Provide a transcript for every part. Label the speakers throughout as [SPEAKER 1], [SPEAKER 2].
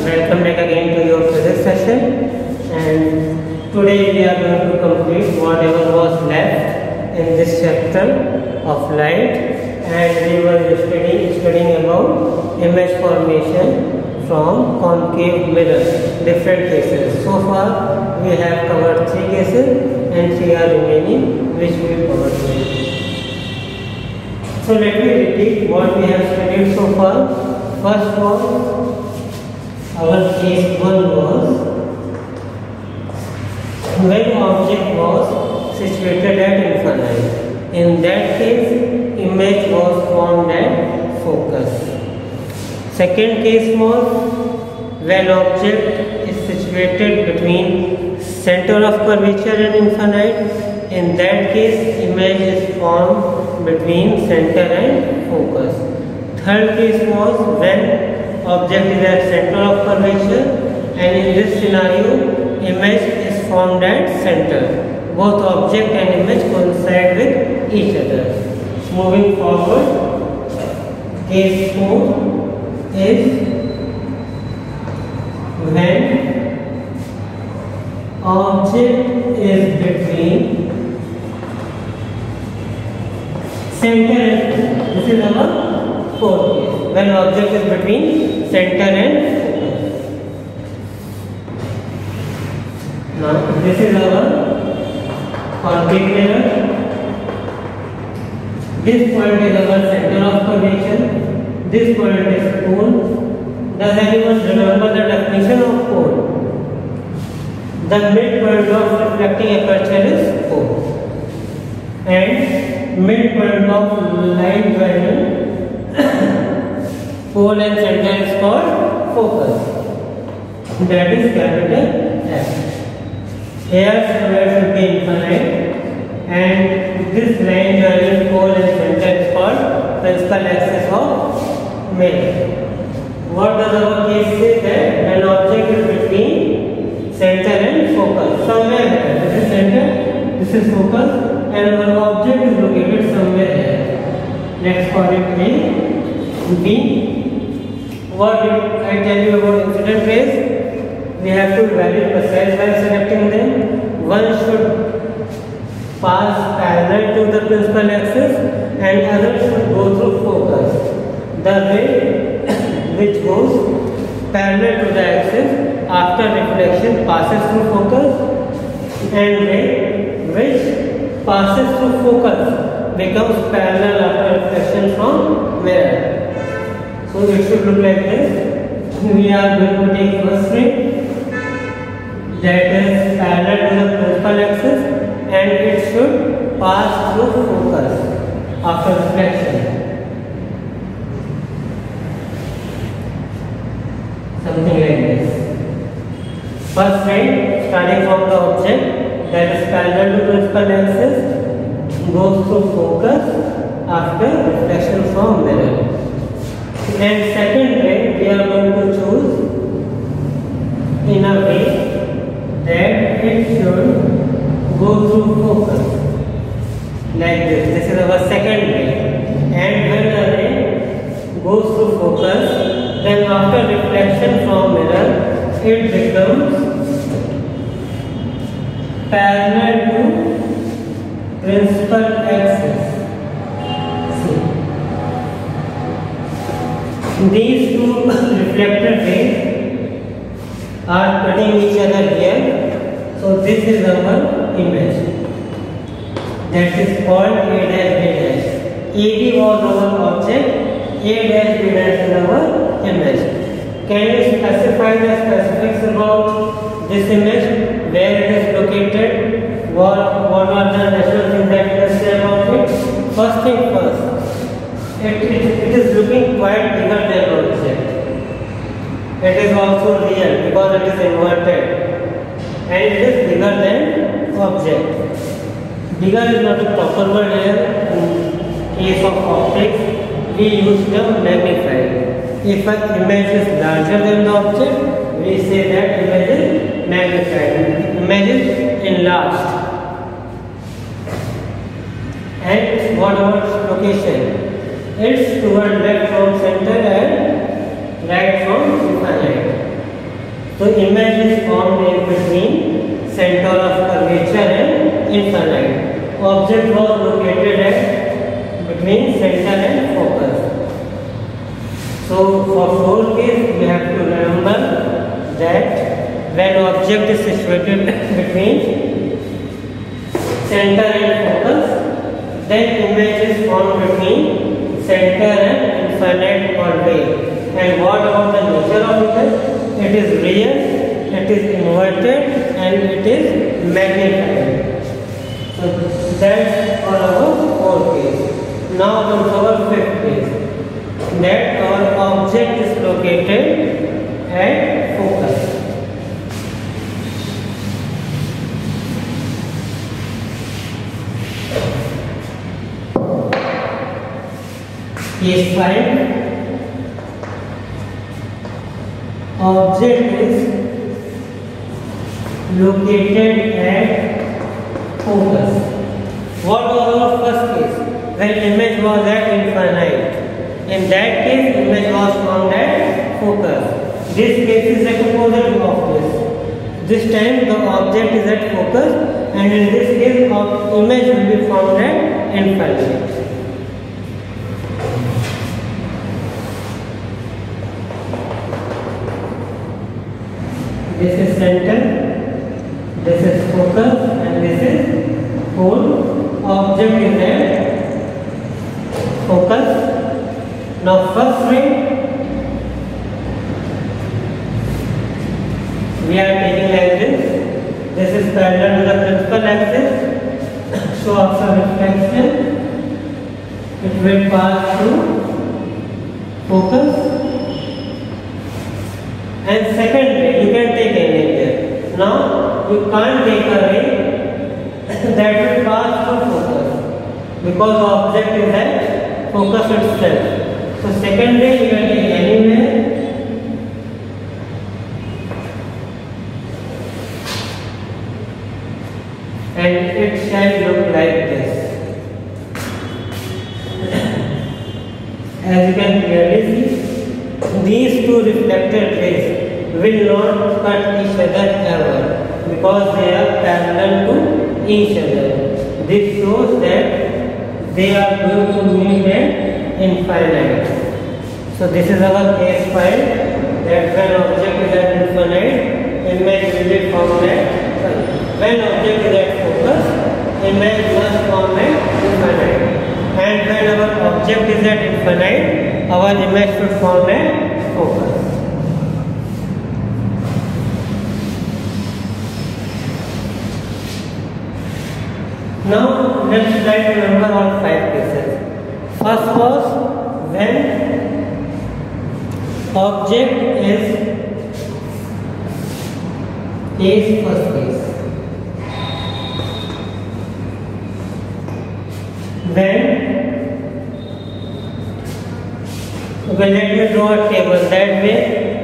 [SPEAKER 1] Welcome back again to your physics session, and today we are going to complete whatever was left in this chapter of light, and we were studying about image formation from concave mirror, different cases. So far we have covered 3 cases and 3 are remaining, which we will cover today. So let me repeat what we have studied so far. First was our case 1 was when object was situated at infinite. In that case, image was formed at focus. Second case was when object is situated between center of curvature and infinite. In that case, image is formed between center and focus. Third case was when object is at center of curvature, and in this scenario image is formed at center. Both object and image coincide with each other. Moving forward, case 4 is when object is between center and, this is our fourth case, when object is between center and focus. Now this is our concave mirror. This point is our center of curvature. This point is cone. Does anyone remember the definition of cone? The midpoint of reflecting aperture is O, and midpoint of light joining pole and center is called focus. That is capital F. Here somewhere should be infinite, and this line joining pole and center is called principal axis of mirror. What does our case say? That an object is between center and focus. Somewhere here. This is center, this is focus, and our object is located somewhere here. Let's call it A, B. What did I tell you about incident rays? We have to be very precise while selecting them. One should pass parallel to the principal axis, and other should go through focus. The ray which goes parallel to the axis after reflection passes through focus, and ray which passes through focus becomes parallel after reflection from mirror. So it should look like this. We are going to take first ray that is parallel to the principal axis, and it should pass through focus after reflection. Something like this. First ray starting from the object that is parallel to principal axis goes through focus after reflection from mirror. And second ray we are going to choose in a way that it should go through focus like this. This is our second ray, and when the ray goes through focus, then after reflection from mirror it becomes parallel to principal axis. These two reflected rays are cutting each other here, so this is our image. That is called A dash B dash. AB was our object, A dash B dash is our image. Can you specify the specifics about this image? Where it is located? What are the natural things that you can say about it? First thing first. It is looking quite bigger than object. It is also real because it is inverted, and it is bigger than object. Bigger is not a proper word here. In case of optics, we use the magnified. If an image is larger than the object, we say that image is magnified. Image is enlarged. And what about location? It's toward left from center and right from infinite. So image is formed in between center of curvature and infinite. Object was located at between center and focus. So for fourth case, we have to remember that when object is situated between center and focus, then image is formed between center and infinite always. And what about the nature of image? It is real, it is inverted, and it is magnified. So that's for our fourth case. Now comes our fifth case, that our object is located at focus. Case 5. Object is located at focus. What was our first case? When image was at infinite. In that case, image was found at focus. This case is a opposite of this. This time the object is at focus, and in this case, image will be found at infinite. This is center, this is focus, and this is pole. Object is at focus. Now first ray, we are taking like this. This is parallel to the principal axis. So after reflection, it will pass through focus. And second ray, you can take any here. Now you can't take a ray that will pass through focus because the object is at focus itself. So second ray you can take anywhere. And it shall look like this. As you can clearly see, these two reflected rays will not cut each other ever because they are parallel to each other. This shows that they are going to meet at infinite. So this is our case 5, that when object is at infinite, image will be formed at when object is at focus, image must form at infinite. And when our object is at infinite, our image should form at focus. Now let's try to remember all 5 cases. First was when object is first case. Okay, let me draw a table. That way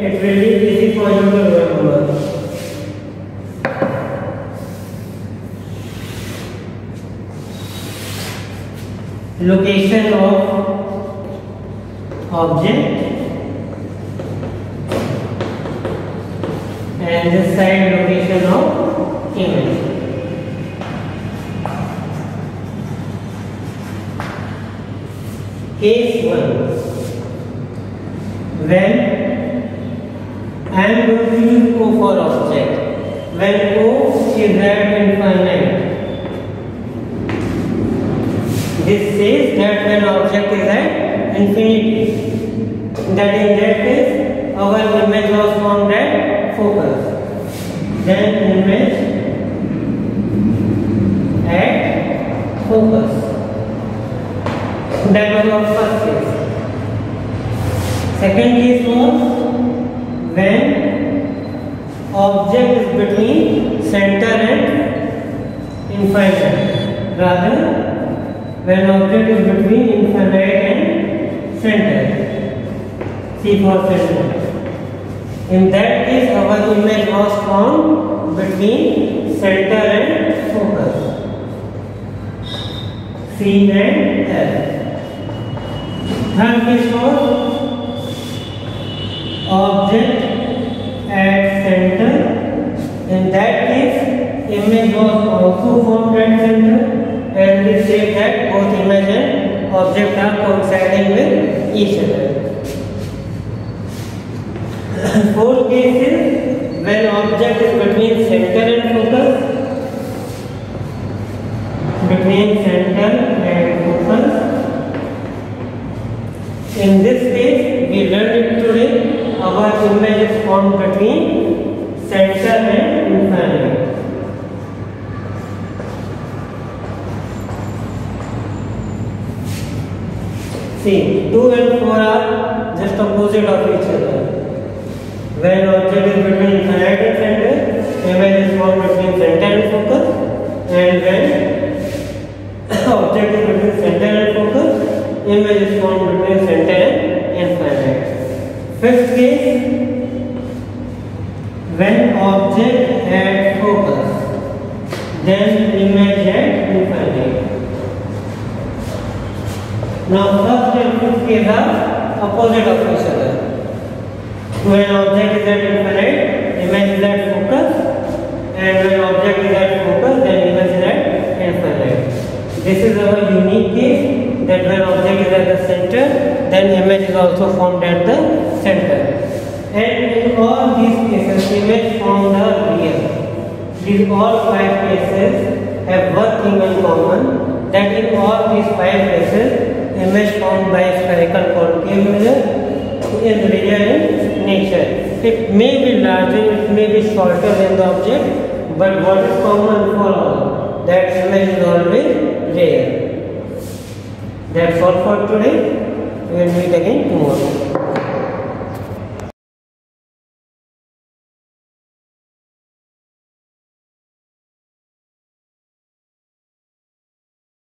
[SPEAKER 1] it will be easy for you to remember. Location of object and this side location of image. Case 1. When I am going to use O for object. When O is at infinite. This says that when object is at infinity, that in that case our image was formed at focus. Then image at focus. That was our first case. Second case was when object is between center and infinite. Rather, when object is between infinite and center. C for center. In that case, our image was formed between center and focus. C and L. Third case was object at center formed at center, and we say that both image and object are coinciding with each other. Fourth case is when object is between center and focus. Between center and focus. In this case, we learned it today. Our image is formed between center and infinite. See, 2 and 4 are just opposite of each other. When object is between infinite and center, image is formed between center and focus, and when object is between center and focus, image is formed between center and infinite. Fifth case, when object at focus, then image at infinite. Now first and fifth case are opposite of each other. When object is at infinite, image is at focus, and when object is at focus, then image is at infinite. This is our unique case, that when object is at the center, then image is also formed at the center. And in all these cases, image formed are real. These all 5 cases have one thing in common, that in all these 5 cases, image formed by spherical concave mirror is real in nature. It may be larger, it may be shorter than the object, but what is common for all? That image is always real. That's all for today. We will meet again tomorrow.